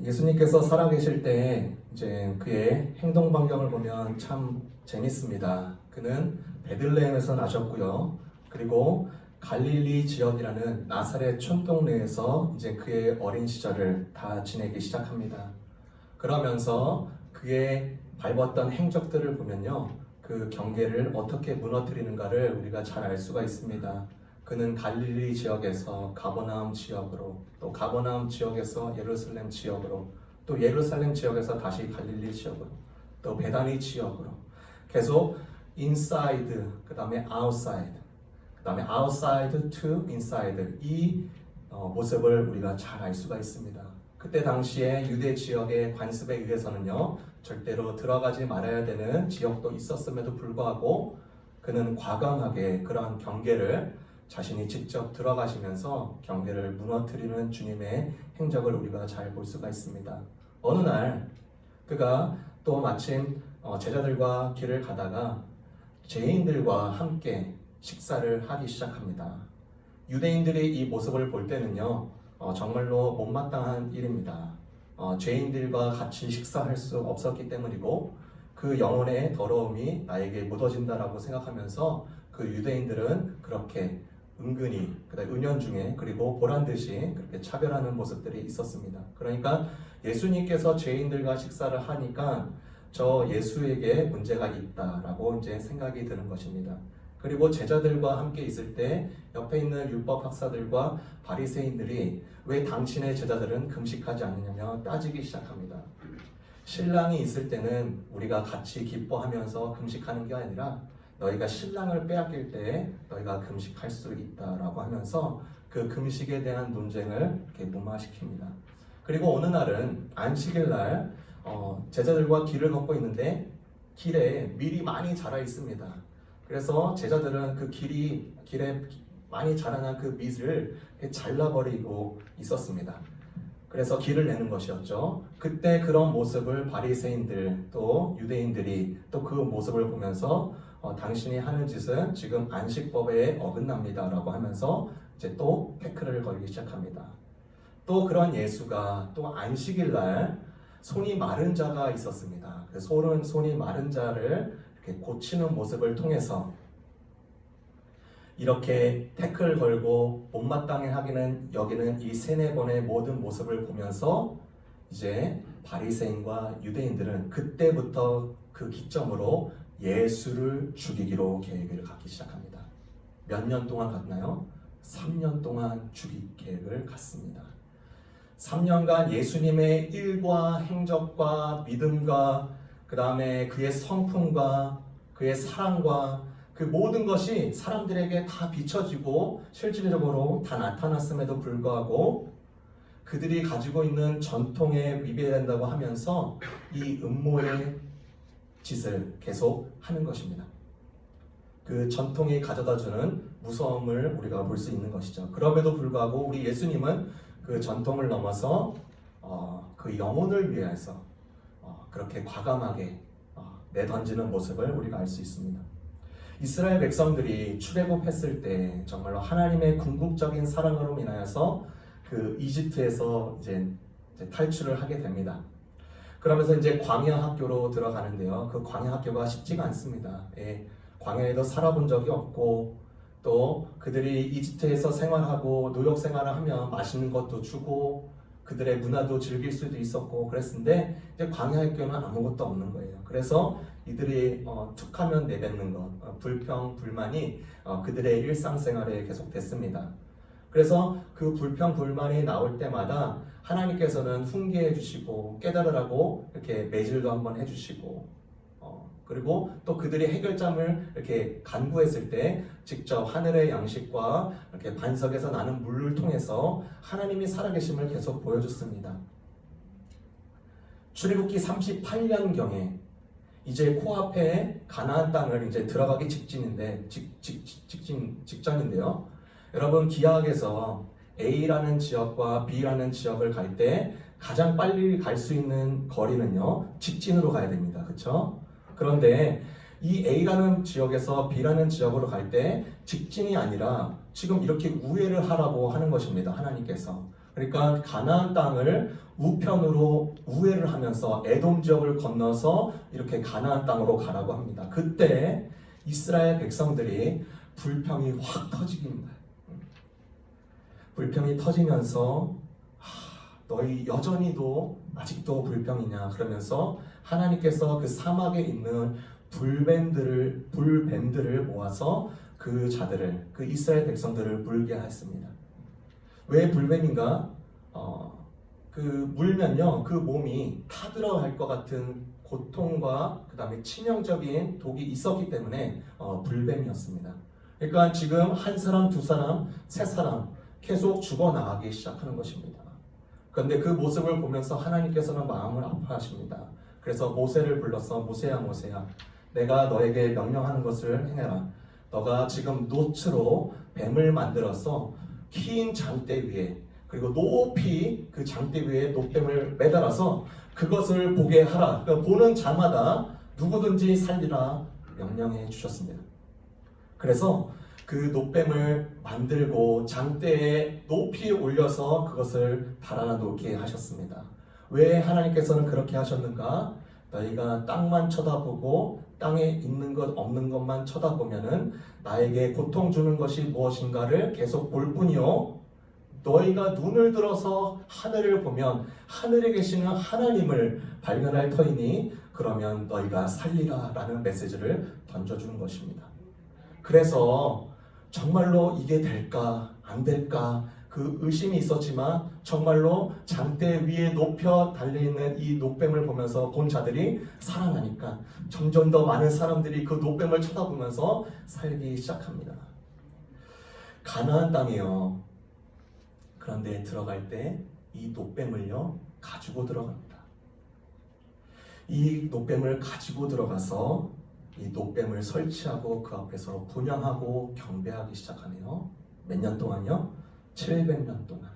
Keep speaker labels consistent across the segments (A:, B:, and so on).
A: 예수님께서 살아계실 때 이제 그의 행동 반경을 보면 참 재밌습니다. 그는 베들레헴에서 나셨고요. 그리고 갈릴리 지역이라는 나사렛 촌동네에서 이제 그의 어린 시절을 다 지내기 시작합니다. 그러면서 그의 밟았던 행적들을 보면요. 그 경계를 어떻게 무너뜨리는가를 우리가 잘 알 수가 있습니다. 그는 갈릴리 지역에서 가버나움 지역으로, 또 가버나움 지역에서 예루살렘 지역으로, 또 예루살렘 지역에서 다시 갈릴리 지역으로, 또 베다니 지역으로 계속 inside, 그 다음에 outside, 그 다음에 outside to inside 이 모습을 우리가 잘 알 수가 있습니다. 그때 당시에 유대 지역의 관습에 의해서는요, 절대로 들어가지 말아야 되는 지역도 있었음에도 불구하고 그는 과감하게 그러한 경계를 자신이 직접 들어가시면서 경계를 무너뜨리는 주님의 행적을 우리가 잘 볼 수가 있습니다. 어느 날 그가 또 마침 제자들과 길을 가다가 죄인들과 함께 식사를 하기 시작합니다. 유대인들이 이 모습을 볼 때는요, 정말로 못마땅한 일입니다. 죄인들과 같이 식사할 수 없었기 때문이고 그 영혼의 더러움이 나에게 묻어진다라고 생각하면서 그 유대인들은 그렇게 은근히 은연중에 그리고 보란듯이 그렇게 차별하는 모습들이 있었습니다. 그러니까 예수님께서 죄인들과 식사를 하니까 저 예수에게 문제가 있다라고 이제 생각이 드는 것입니다. 그리고 제자들과 함께 있을 때 옆에 있는 율법 학사들과 바리새인들이 왜 당신의 제자들은 금식하지 않느냐며 따지기 시작합니다. 신랑이 있을 때는 우리가 같이 기뻐하면서 금식하는 게 아니라 너희가 신랑을 빼앗길 때 너희가 금식할 수 있다라고 하면서 그 금식에 대한 논쟁을 이렇게 무마시킵니다. 그리고 어느 날은 안식일 날 제자들과 길을 걷고 있는데 길에 밀이 많이 자라 있습니다. 그래서 제자들은 그 길에 많이 자라난 그 밀을 잘라버리고 있었습니다. 그래서 길을 내는 것이었죠. 그때 그런 모습을 바리새인들 또 유대인들이 또 그 모습을 보면서 당신이 하는 짓은 지금 안식법에 어긋납니다라고 하면서 이제 또 태클을 걸기 시작합니다. 또 그런 예수가 또 안식일 날 손이 마른 자가 있었습니다. 그 손이 마른 자를 이렇게 고치는 모습을 통해서 이렇게 태클 걸고 못마땅해 여기는 이 세네 번의 모든 모습을 보면서 이제 바리새인과 유대인들은 그때부터 그 기점으로 예수를 죽이기로 계획을 갖기 시작합니다. 몇 년 동안 갔나요? 3년 동안 죽일 계획을 갖습니다. 3년간 예수님의 일과 행적과 믿음과 그 다음에 그의 성품과 그의 사랑과 그 모든 것이 사람들에게 다 비춰지고 실질적으로 다 나타났음에도 불구하고 그들이 가지고 있는 전통에 위배된다고 하면서 이 음모의 짓을 계속 하는 것입니다. 그 전통이 가져다주는 무서움을 우리가 볼 수 있는 것이죠. 그럼에도 불구하고 우리 예수님은 그 전통을 넘어서 그 영혼을 위해서 그렇게 과감하게 내던지는 모습을 우리가 알 수 있습니다. 이스라엘 백성들이 출애굽했을 때 정말로 하나님의 궁극적인 사랑으로 인하여서 그 이집트에서 이제 탈출을 하게 됩니다. 그러면서 이제 광야 학교로 들어가는데요. 그 광야 학교가 쉽지가 않습니다. 광야에도 살아본 적이 없고 또 그들이 이집트에서 생활하고 노역 생활을 하면 맛있는 것도 주고 그들의 문화도 즐길 수도 있었고 그랬는데 이제 광야 학교는 아무것도 없는 거예요. 그래서 이들이 툭하면 내뱉는 것, 불평, 불만이 그들의 일상생활에 계속됐습니다. 그래서 그 불평, 불만이 나올 때마다 하나님께서는 훈계해 주시고 깨달으라고 이렇게 매질도 한번 해주시고 그리고 또 그들이 해결점을 이렇게 간구했을 때 직접 하늘의 양식과 이렇게 반석에서 나는 물을 통해서 하나님이 살아계심을 계속 보여줬습니다. 출애굽기 38년경에 이제 코앞에 가나안 땅을 이제 들어가기 직전인데요. 여러분 기하학에서 A라는 지역과 B라는 지역을 갈 때 가장 빨리 갈 수 있는 거리는요 직진으로 가야 됩니다. 그렇죠? 그런데 이 A라는 지역에서 B라는 지역으로 갈 때 직진이 아니라 지금 이렇게 우회를 하라고 하는 것입니다. 하나님께서. 그러니까 가나안 땅을 우편으로 우회를 하면서 에돔 지역을 건너서 이렇게 가나안 땅으로 가라고 합니다. 그때 이스라엘 백성들이 불평이 확 터지기입니다. 불평이 터지면서 너희 여전히도 아직도 불평이냐 그러면서 하나님께서 그 사막에 있는 불뱀들을 모아서 그 자들을, 그 이스라엘 백성들을 물게 했습니다. 왜 불뱀인가? 그 물면요, 그 몸이 타들어갈 것 같은 고통과 그 다음에 치명적인 독이 있었기 때문에 불뱀이었습니다. 그러니까 지금 한 사람, 두 사람, 세 사람 계속 죽어나가기 시작하는 것입니다. 그런데 그 모습을 보면서 하나님께서는 마음을 아파하십니다. 그래서 모세를 불러서 모세야 모세야, 내가 너에게 명령하는 것을 행해라. 너가 지금 노트로 뱀을 만들어서 긴 장대 위에, 그리고 높이 그 장대 위에 노뱀을 매달아서 그것을 보게 하라. 그러니까 보는 자마다 누구든지 살리라 명령해 주셨습니다. 그래서 그 노뱀을 만들고 장대에 높이 올려서 그것을 달아놓게 하셨습니다. 왜 하나님께서는 그렇게 하셨는가? 너희가 땅만 쳐다보고 땅에 있는 것 없는 것만 쳐다보면은 나에게 고통 주는 것이 무엇인가를 계속 볼 뿐이요, 너희가 눈을 들어서 하늘을 보면 하늘에 계시는 하나님을 발견할 터이니 그러면 너희가 살리라 라는 메시지를 던져주는 것입니다. 그래서 정말로 이게 될까 안 될까 그 의심이 있었지만 정말로 장대 위에 높여 달려있는 이 노뱀을 보면서 본 자들이 살아나니까 점점 더 많은 사람들이 그 노뱀을 쳐다보면서 살기 시작합니다. 가나안 땅이요, 그런데 들어갈 때 이 노뱀을요 가지고 들어갑니다. 이 노뱀을 가지고 들어가서 이 노뱀을 설치하고 그 앞에서 분향하고 경배하기 시작하네요. 몇 년 동안요? 700년 동안.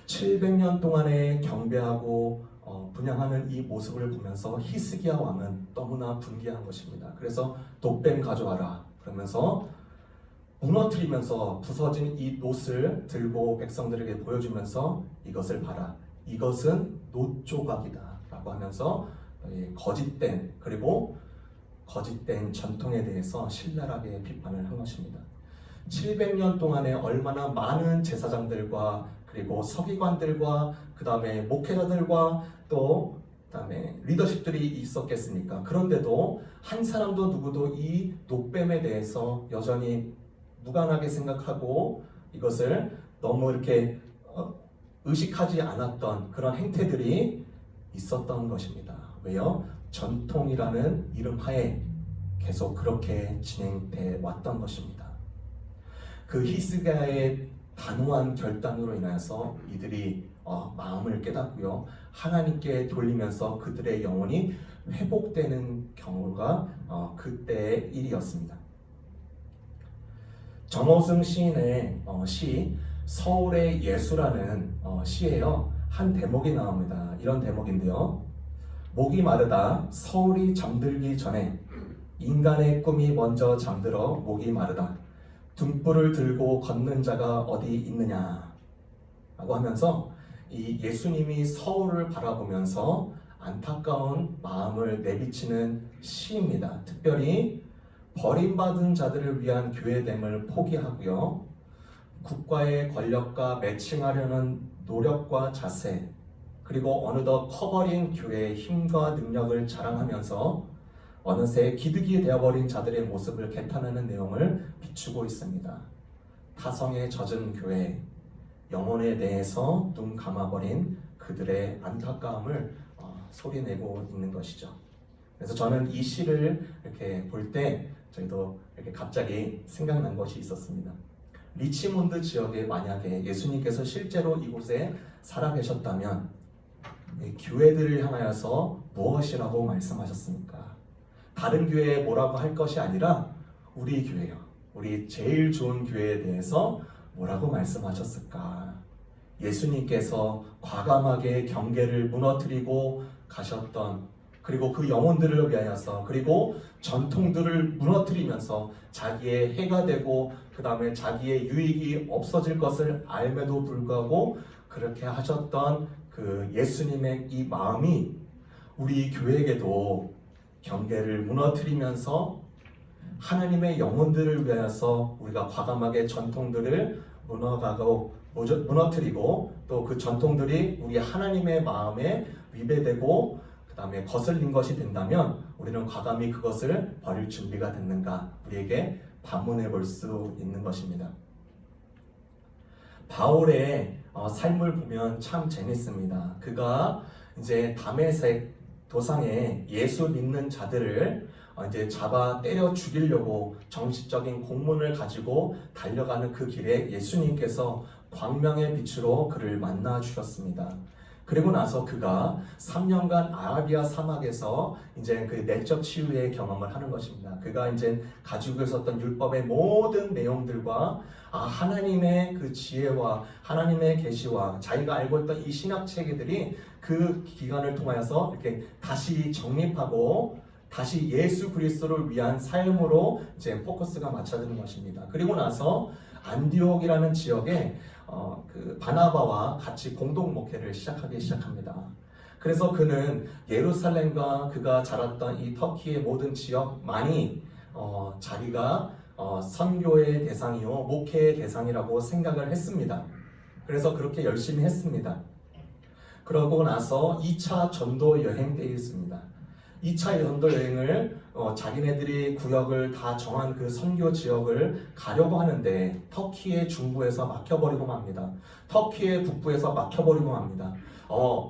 A: 700년 동안에 경배하고 분향하는 이 모습을 보면서 히스기야 왕은 너무나 분개한 것입니다. 그래서 노뱀 가져와라 그러면서 무너뜨리면서 부서진 이 놋을 들고 백성들에게 보여주면서 이것을 봐라, 이것은 놋 조각이다 라고 하면서 거짓된, 그리고 거짓된 전통에 대해서 신랄하게 비판을 한 것입니다. 700년 동안에 얼마나 많은 제사장들과 그리고 서기관들과 그 다음에 목회자들과 또 그다음에 리더십들이 있었겠습니까? 그런데도 한 사람도 누구도 이 노뱀에 대해서 여전히 무관하게 생각하고 이것을 너무 이렇게 의식하지 않았던 그런 행태들이 있었던 것입니다. 왜요? 전통이라는 이름 하에 계속 그렇게 진행돼 왔던 것입니다. 그 히스기야의 단호한 결단으로 인해서 이들이 마음을 깨닫고요, 하나님께 돌리면서 그들의 영혼이 회복되는 경우가 그때의 일이었습니다. 정호승 시인의 시 서울의 예수라는 시에요, 한 대목이 나옵니다. 이런 대목인데요, 목이 마르다 서울이 잠들기 전에 인간의 꿈이 먼저 잠들어 목이 마르다 등불을 들고 걷는 자가 어디 있느냐 라고 하면서 이 예수님이 서울을 바라보면서 안타까운 마음을 내비치는 시입니다. 특별히 버림받은 자들을 위한 교회됨을 포기하고요, 국가의 권력과 매칭하려는 노력과 자세, 그리고 어느덧 커버린 교회의 힘과 능력을 자랑하면서 어느새 기득이 되어버린 자들의 모습을 개탄하는 내용을 비추고 있습니다. 타성에 젖은 교회, 영혼에 대해서 눈 감아버린 그들의 안타까움을 소리내고 있는 것이죠. 그래서 저는 이 시를 이렇게 볼 때 저희도 이렇게 갑자기 생각난 것이 있었습니다. 리치몬드 지역에 만약에 예수님께서 실제로 이곳에 살아계셨다면 교회들을 향하여서 무엇이라고 말씀하셨습니까? 다른 교회에 뭐라고 할 것이 아니라 우리 교회요, 우리 제일 좋은 교회에 대해서 뭐라고 말씀하셨을까? 예수님께서 과감하게 경계를 무너뜨리고 가셨던 그리고 그 영혼들을 위하여서, 그리고 전통들을 무너뜨리면서 자기의 해가 되고 그 다음에 자기의 유익이 없어질 것을 알매도 불구하고 그렇게 하셨던 그 예수님의 이 마음이 우리 교회에게도 경계를 무너뜨리면서 하나님의 영혼들을 위하여서 우리가 과감하게 전통들을 무너뜨리고 또 그 전통들이 우리 하나님의 마음에 위배되고 그 다음에 거슬린 것이 된다면 우리는 과감히 그것을 버릴 준비가 됐는가 우리에게 반문해 볼 수 있는 것입니다. 바울의 삶을 보면 참 재밌습니다. 그가 이제 다메섹 도상에 예수 믿는 자들을 이제 잡아 때려 죽이려고 정치적인 공문을 가지고 달려가는 그 길에 예수님께서 광명의 빛으로 그를 만나 주셨습니다. 그리고 나서 그가 3년간 아라비아 사막에서 이제 그 내적 치유의 경험을 하는 것입니다. 그가 이제 가지고 있었던 율법의 모든 내용들과 하나님의 그 지혜와 하나님의 계시와 자기가 알고 있던 이 신학 체계들이 그 기간을 통하여서 이렇게 다시 정립하고 다시 예수 그리스도를 위한 삶으로 이제 포커스가 맞춰지는 것입니다. 그리고 나서 안디옥이라는 지역에 그 바나바와 같이 공동 목회를 시작합니다. 그래서 그는 예루살렘과 그가 자랐던 이 터키의 모든 지역만이 자기가 선교의 대상이요 목회의 대상이라고 생각을 했습니다. 그래서 그렇게 열심히 했습니다. 그러고 나서 2차 전도 여행 때 있습니다. 2차 전도 여행을 자기네들이 구역을 다 정한 그 선교 지역을 가려고 하는데 터키의 중부에서 막혀버리고 맙니다. 터키의 북부에서 막혀버리고 맙니다.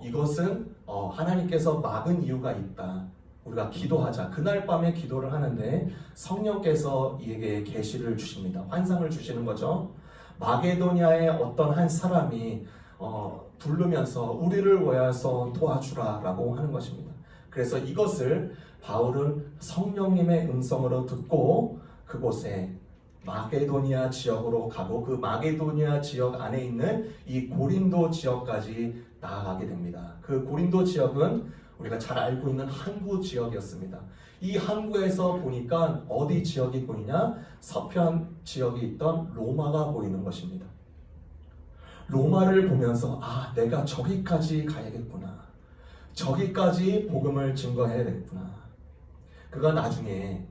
A: 이것은 하나님께서 막은 이유가 있다. 우리가 기도하자. 그날 밤에 기도를 하는데 성령께서 이에게 계시를 주십니다. 환상을 주시는 거죠. 마게도니아의 어떤 한 사람이 부르면서 우리를 위하여서 도와주라 라고 하는 것입니다. 그래서 이것을 바울은 성령님의 음성으로 듣고 그곳에 마게도니아 지역으로 가고 그 마게도니아 지역 안에 있는 이 고린도 지역까지 나아가게 됩니다. 그 고린도 지역은 우리가 잘 알고 있는 항구 지역이었습니다. 이 항구에서 보니까 어디 지역이 보이냐? 서편 지역이 있던 로마가 보이는 것입니다. 로마를 보면서 내가 저기까지 가야겠구나. 저기까지 복음을 증거해야 되겠구나. 그가 나중에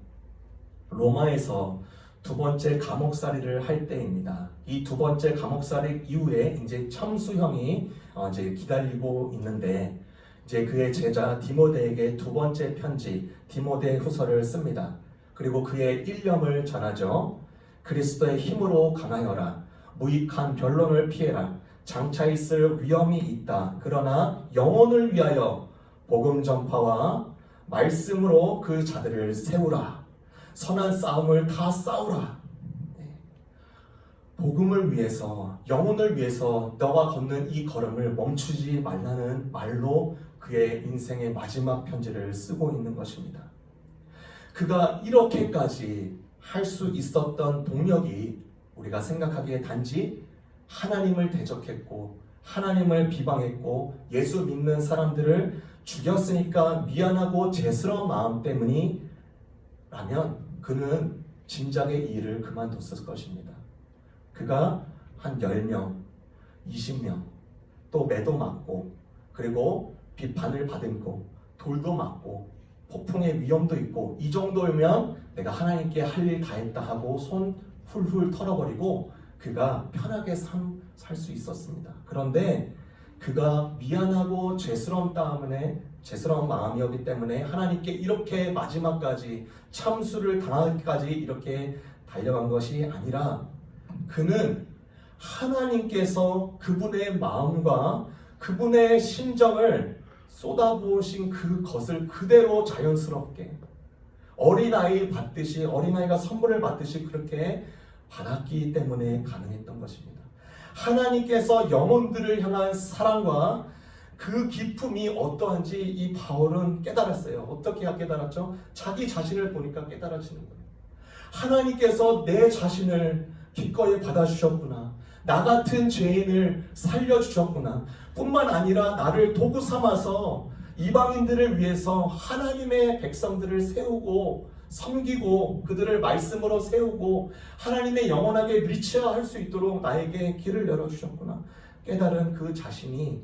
A: 로마에서 두 번째 감옥살이를 할 때입니다. 이 두 번째 감옥살이 이후에 이제 참수형이 이제 기다리고 있는데 이제 그의 제자 디모데에게 두 번째 편지 디모데 후서를 씁니다. 그리고 그의 일념을 전하죠. 그리스도의 힘으로 강하여라. 무익한 변론을 피해라. 장차 있을 위험이 있다. 그러나 영혼을 위하여 복음 전파와 말씀으로 그 자들을 세우라. 선한 싸움을 다 싸우라. 복음을 위해서, 영혼을 위해서 너가 걷는 이 걸음을 멈추지 말라는 말로 그의 인생의 마지막 편지를 쓰고 있는 것입니다. 그가 이렇게까지 할 수 있었던 동력이 우리가 생각하기에 단지 하나님을 대적했고 하나님을 비방했고 예수 믿는 사람들을 죽였으니까 미안하고 죄스러운 마음 때문이라면 그는 진작에 이 일을 그만뒀을 것입니다. 그가 한 10명, 20명 또 매도 맞고 그리고 비판을 받은 거 돌도 맞고 폭풍의 위험도 있고 이 정도면 내가 하나님께 할 일 다 했다 하고 손 훌훌 털어버리고 그가 편하게 살 수 있었습니다. 그런데 그가 미안하고 죄스러운 마음이었기 때문에 하나님께 이렇게 마지막까지 참수를 당하기까지 이렇게 달려간 것이 아니라 그는 하나님께서 그분의 마음과 그분의 심정을 쏟아부으신 그것을 그대로 자연스럽게 어린아이가 선물을 받듯이 그렇게 받았기 때문에 가능했던 것입니다. 하나님께서 영혼들을 향한 사랑과 그 기품이 어떠한지 이 바울은 깨달았어요. 어떻게 깨달았죠? 자기 자신을 보니까 깨달아지는 거예요. 하나님께서 내 자신을 기꺼이 받아주셨구나. 나 같은 죄인을 살려주셨구나. 뿐만 아니라 나를 도구 삼아서 이방인들을 위해서 하나님의 백성들을 세우고 섬기고 그들을 말씀으로 세우고 하나님의 영원하게 리치할 수 있도록 나에게 길을 열어주셨구나 깨달은 그 자신이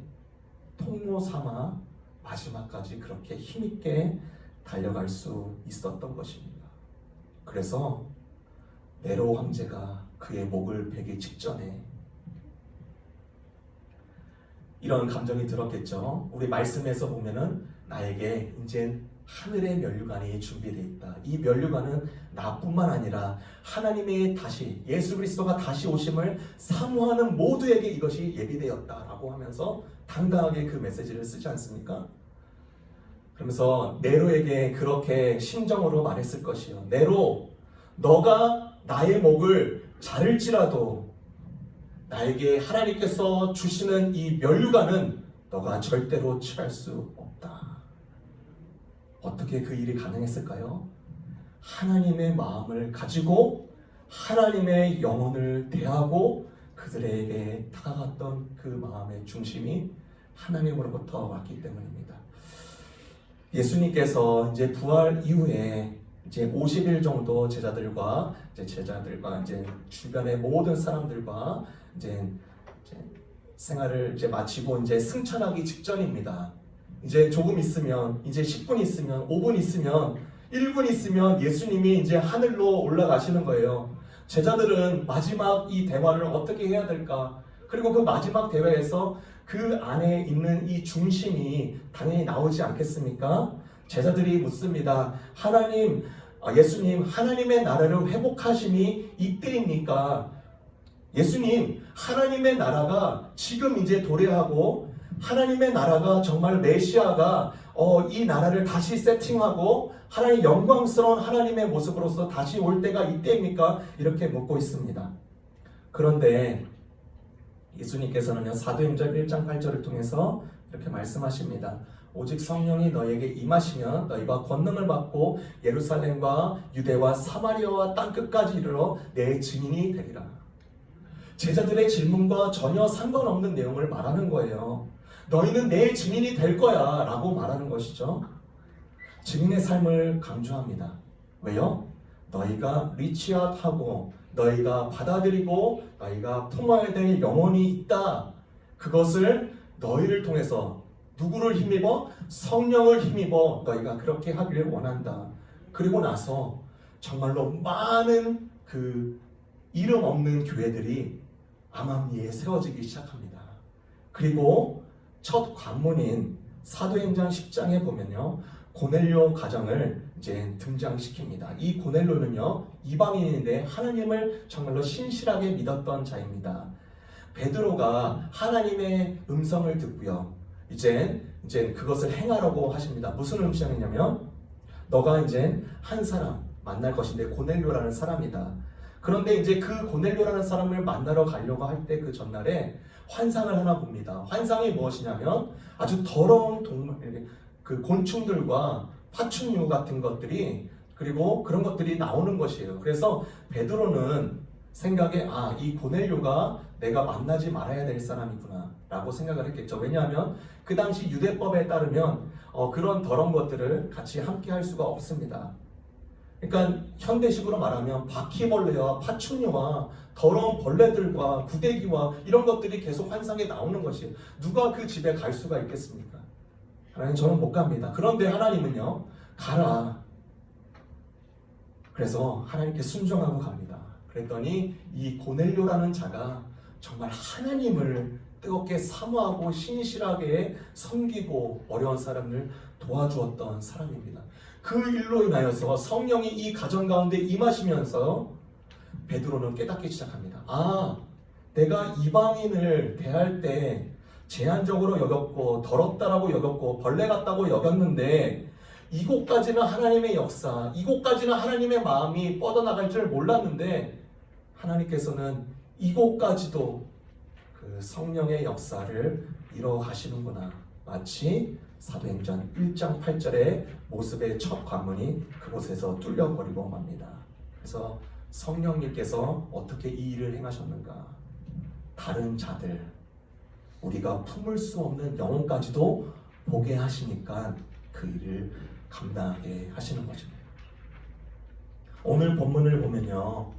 A: 통로 삼아 마지막까지 그렇게 힘있게 달려갈 수 있었던 것입니다. 그래서 네로 황제가 그의 목을 베기 직전에 이런 감정이 들었겠죠. 우리 말씀에서 보면은 나에게 이제 하늘의 면류관이 준비되어 있다. 이 면류관은 나뿐만 아니라 하나님의 다시 예수 그리스도가 다시 오심을 사모하는 모두에게 이것이 예비되었다라고 하면서 당당하게 그 메시지를 쓰지 않습니까? 그러면서 네로에게 그렇게 심정으로 말했을 것이요. 네로, 너가 나의 목을 자를지라도 나에게 하나님께서 주시는 이 면류관은 너가 절대로 취할 수 없다. 어떻게 그 일이 가능했을까요? 하나님의 마음을 가지고 하나님의 영혼을 대하고 그들에게 다가갔던 그 마음의 중심이 하나님으로부터 왔기 때문입니다. 예수님께서 이제 부활 이후에 이제 50일 정도 제자들과 이제 주변의 모든 사람들과 이제 생활을 이제 마치고 이제 승천하기 직전입니다. 이제 조금 있으면 이제 10분 있으면 5분 있으면 1분 있으면 예수님이 이제 하늘로 올라가시는 거예요. 제자들은 마지막 이 대화를 어떻게 해야 될까? 그리고 그 마지막 대화에서 그 안에 있는 이 중심이 당연히 나오지 않겠습니까? 제자들이 묻습니다. 예수님, 하나님의 나라를 회복하심이 이때입니까? 예수님, 하나님의 나라가 지금 이제 도래하고 하나님의 나라가 정말 메시아가 이 나라를 다시 세팅하고 하나님 영광스러운 하나님의 모습으로서 다시 올 때가 이때입니까? 이렇게 묻고 있습니다. 그런데 예수님께서는요, 사도행전 1장 8절을 통해서 이렇게 말씀하십니다. 오직 성령이 너에게 임하시면 너희가 권능을 받고 예루살렘과 유대와 사마리아와 땅끝까지 이르러 내 증인이 되리라. 제자들의 질문과 전혀 상관없는 내용을 말하는 거예요. 너희는 내 증인이 될 거야 라고 말하는 것이죠. 증인의 삶을 강조합니다. 왜요? 너희가 리치아웃하고 너희가 받아들이고 너희가 품어야 될 영혼이 있다. 그것을 너희를 통해서 누구를 힘입어? 성령을 힘입어 너희가 그렇게 하기를 원한다. 그리고 나서 정말로 많은 그 이름 없는 교회들이 암암리에 세워지기 시작합니다. 그리고 첫 관문인 사도행전 10장에 보면요, 고넬료 가정을 이제 등장시킵니다. 이 고넬료는요, 이방인인데 하나님을 정말로 신실하게 믿었던 자입니다. 베드로가 하나님의 음성을 듣고요, 이제 그것을 행하라고 하십니다. 무슨 음성이냐면, 너가 이제 한 사람 만날 것인데 고넬료라는 사람이다. 그런데 이제 그 고넬료라는 사람을 만나러 가려고 할 때 그 전날에 환상을 하나 봅니다. 환상이 무엇이냐면 아주 더러운 동물, 그 곤충들과 파충류 같은 것들이 그리고 그런 것들이 나오는 것이에요. 그래서 베드로는 생각에 이 고넬료가 내가 만나지 말아야 될 사람이구나 라고 생각을 했겠죠. 왜냐하면 그 당시 유대법에 따르면 그런 더러운 것들을 같이 함께 할 수가 없습니다. 그러니까 현대식으로 말하면 바퀴벌레와 파충류와 더러운 벌레들과 구데기와 이런 것들이 계속 환상에 나오는 것이에요. 누가 그 집에 갈 수가 있겠습니까? 하나님, 저는 못 갑니다. 그런데 하나님은요, 가라. 그래서 하나님께 순종하고 갑니다. 그랬더니 이 고넬료라는 자가 정말 하나님을 뜨겁게 사모하고 신실하게 섬기고 어려운 사람을 도와주었던 사람입니다. 그 일로 인하여서 성령이 이 가정 가운데 임하시면서 베드로는 깨닫기 시작합니다. 내가 이방인을 대할 때 제한적으로 여겼고 더럽다라고 여겼고 벌레 같다고 여겼는데 이곳까지는 하나님의 역사, 이곳까지는 하나님의 마음이 뻗어나갈 줄 몰랐는데 하나님께서는 이곳까지도 그 성령의 역사를 이뤄 가시는구나. 마치 사도행전 1장 8절의 모습의 첫 관문이 그곳에서 뚫려버리고 맙니다. 그래서 성령님께서 어떻게 이 일을 행하셨는가? 다른 자들, 우리가 품을 수 없는 영혼까지도 보게 하시니까 그 일을 감당하게 하시는 것입니다. 오늘 본문을 보면요,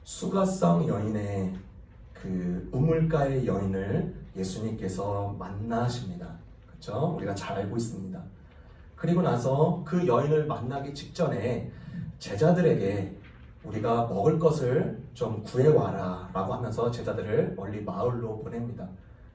A: 수가성 여인의 그 우물가의 여인을 예수님께서 만나십니다. 그렇죠? 우리가 잘 알고 있습니다. 그리고 나서 그 여인을 만나기 직전에 제자들에게 우리가 먹을 것을 좀 구해와라 라고 하면서 제자들을 멀리 마을로 보냅니다.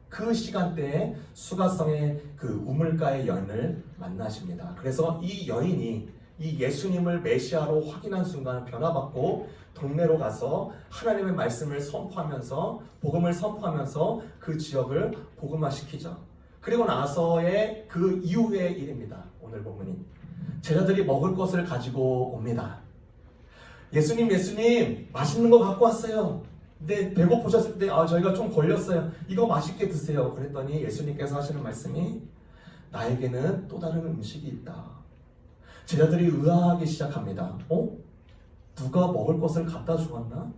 A: 그 시간대에 수가성의 그 우물가의 여인을 만나십니다. 그래서 이 여인이 이 예수님을 메시아로 확인한 순간 변화받고 동네로 가서 하나님의 말씀을 선포하면서 복음을 선포하면서 그 지역을 복음화시키죠. 그리고 나서의 그 이후의 일입니다. 오늘 본문이 제자들이 먹을 것을 가지고 옵니다. 예수님 맛있는 거 갖고 왔어요. 근데 배고프셨을 때 저희가 좀 걸렸어요. 이거 맛있게 드세요. 그랬더니 예수님께서 하시는 말씀이 나에게는 또 다른 음식이 있다. 제자들이 의아하기 시작합니다. 누가 먹을 것을 갖다 주었나?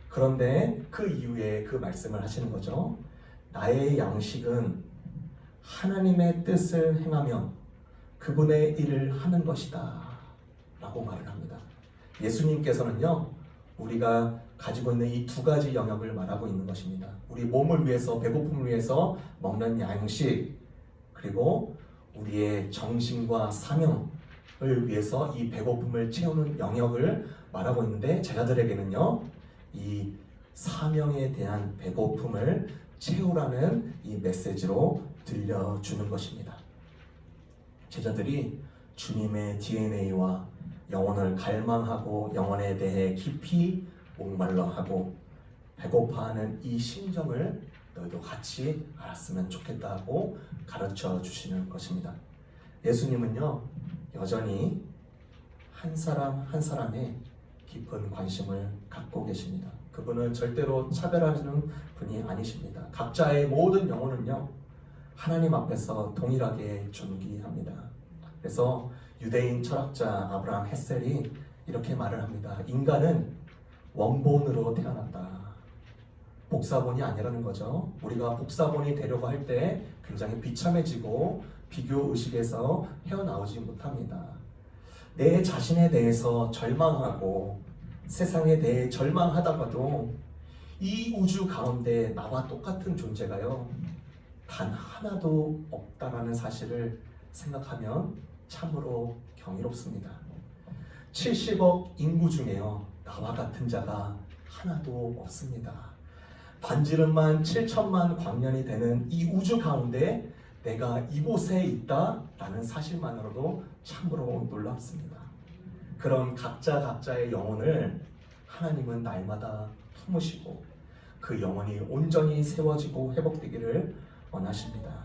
A: 그런데 그 이후에 그 말씀을 하시는 거죠. 나의 양식은 하나님의 뜻을 행하며 그분의 일을 하는 것이다 라고 말을 합니다. 예수님께서는요, 우리가 가지고 있는 이 두 가지 영역을 말하고 있는 것입니다. 우리 몸을 위해서, 배고픔을 위해서 먹는 양식, 그리고 우리의 정신과 사명을 위해서 이 배고픔을 채우는 영역을 말하고 있는데, 제자들에게는요, 이 사명에 대한 배고픔을 채우라는 이 메시지로 들려주는 것입니다. 제자들이 주님의 DNA와 영혼을 갈망하고 영혼에 대해 깊이 목말라 하고 배고파하는 이 심정을 너희도 같이 알았으면 좋겠다고 가르쳐 주시는 것입니다. 예수님은요, 여전히 한 사람 한 사람의 깊은 관심을 갖고 계십니다. 그분은 절대로 차별하는 분이 아니십니다. 각자의 모든 영혼은요, 하나님 앞에서 동일하게 존귀합니다. 그래서 유대인 철학자 아브라함 헤셀이 이렇게 말을 합니다. 인간은 원본으로 태어났다. 복사본이 아니라는 거죠. 우리가 복사본이 되려고 할 때 굉장히 비참해지고 비교 의식에서 헤어나오지 못합니다. 내 자신에 대해서 절망하고 세상에 대해 절망하다가도 이 우주 가운데 나와 똑같은 존재가요, 단 하나도 없다라는 사실을 생각하면 참으로 경이롭습니다. 70억 인구 중에요, 나와 같은 자가 하나도 없습니다. 반지름만 7천만 광년이 되는 이 우주 가운데 내가 이곳에 있다라는 사실만으로도 참으로 놀랍습니다. 그런 각자의 영혼을 하나님은 날마다 품으시고 그 영혼이 온전히 세워지고 회복되기를 원하십니다.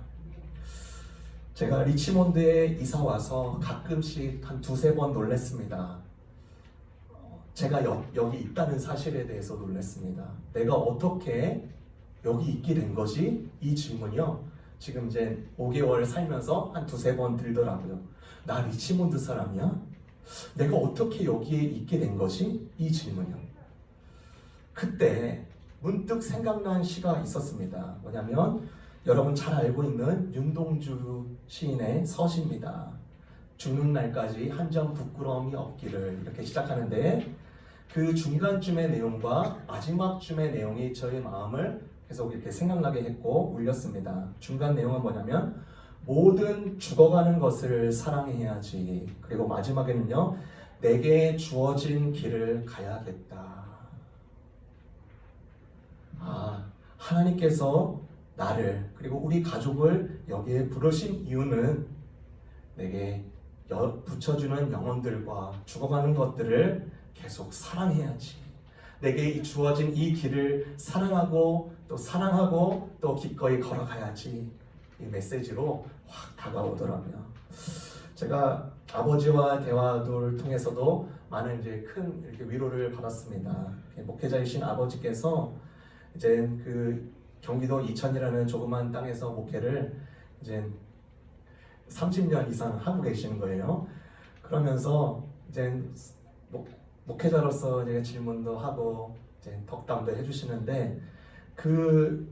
A: 제가 리치몬드에 이사 와서 가끔씩 한 두세 번 놀랬습니다. 제가 여기 있다는 사실에 대해서 놀랬습니다. 내가 어떻게 여기 있게 된 거지? 이 질문이요, 지금 이제 5개월 살면서 한 두세 번 들더라고요. 나 리치몬드 사람이야? 내가 어떻게 여기에 있게 된 거지? 이 질문이요. 그때 문득 생각난 시가 있었습니다. 뭐냐면 여러분 잘 알고 있는 윤동주 시인의 서시입니다. 죽는 날까지 한 점 부끄러움이 없기를, 이렇게 시작하는데 그 중간쯤의 내용과 마지막쯤의 내용이 저의 마음을 계속 이렇게 생각나게 했고 울렸습니다. 중간 내용은 뭐냐면 모든 죽어가는 것을 사랑해야지, 그리고 마지막에는요, 내게 주어진 길을 가야겠다. 하나님께서 나를 그리고 우리 가족을 여기에 부르신 이유는 내게 붙여주는 영혼들과 죽어가는 것들을 계속 사랑해야지, 내게 주어진 이 길을 사랑하고 또 기꺼이 걸어가야지, 이 메시지로 확 다가오더라고요. 제가 아버지와 대화를 통해서도 많은 이제 큰 이렇게 위로를 받았습니다. 목회자이신 아버지께서 이제 그 경기도 이천이라는 조그만 땅에서 목회를 이제 30년 이상 하고 계시는 거예요. 그러면서 이제 목회자로서 이제 질문도 하고 이제 덕담도 해주시는데 그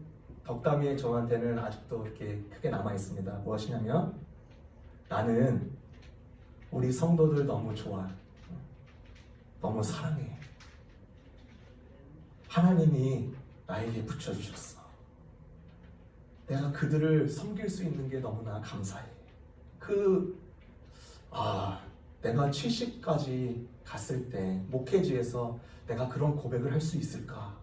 A: 덕담이 저한테는 아직도 이렇게 크게 남아 있습니다. 무엇이냐면 나는 우리 성도들 너무 좋아. 너무 사랑해. 하나님이 나에게 붙여주셨어. 내가 그들을 섬길 수 있는 게 너무나 감사해. 내가 70까지 갔을 때 목회지에서 내가 그런 고백을 할 수 있을까?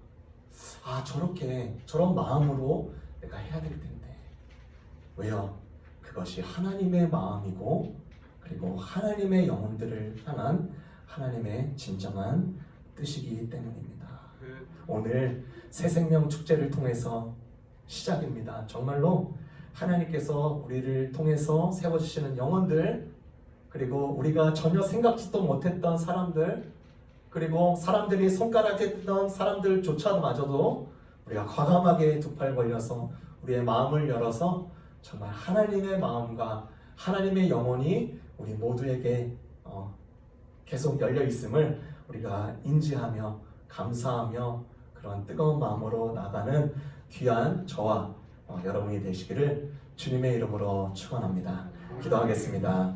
A: 저런 마음으로 내가 해야 될 텐데. 왜요? 그것이 하나님의 마음이고, 그리고 하나님의 영혼들을 향한 하나님의 진정한 뜻이기 때문입니다. 오늘 새생명 축제를 통해서 시작입니다. 정말로 하나님께서 우리를 통해서 세워주시는 영혼들, 그리고 우리가 전혀 생각지도 못했던 사람들, 그리고 사람들이 손가락했던 사람들조차도 마저도 우리가 과감하게 두 팔 벌려서 우리의 마음을 열어서 정말 하나님의 마음과 하나님의 영혼이 우리 모두에게 계속 열려 있음을 우리가 인지하며 감사하며 그런 뜨거운 마음으로 나가는 귀한 저와 여러분이 되시기를 주님의 이름으로 축원합니다. 기도하겠습니다.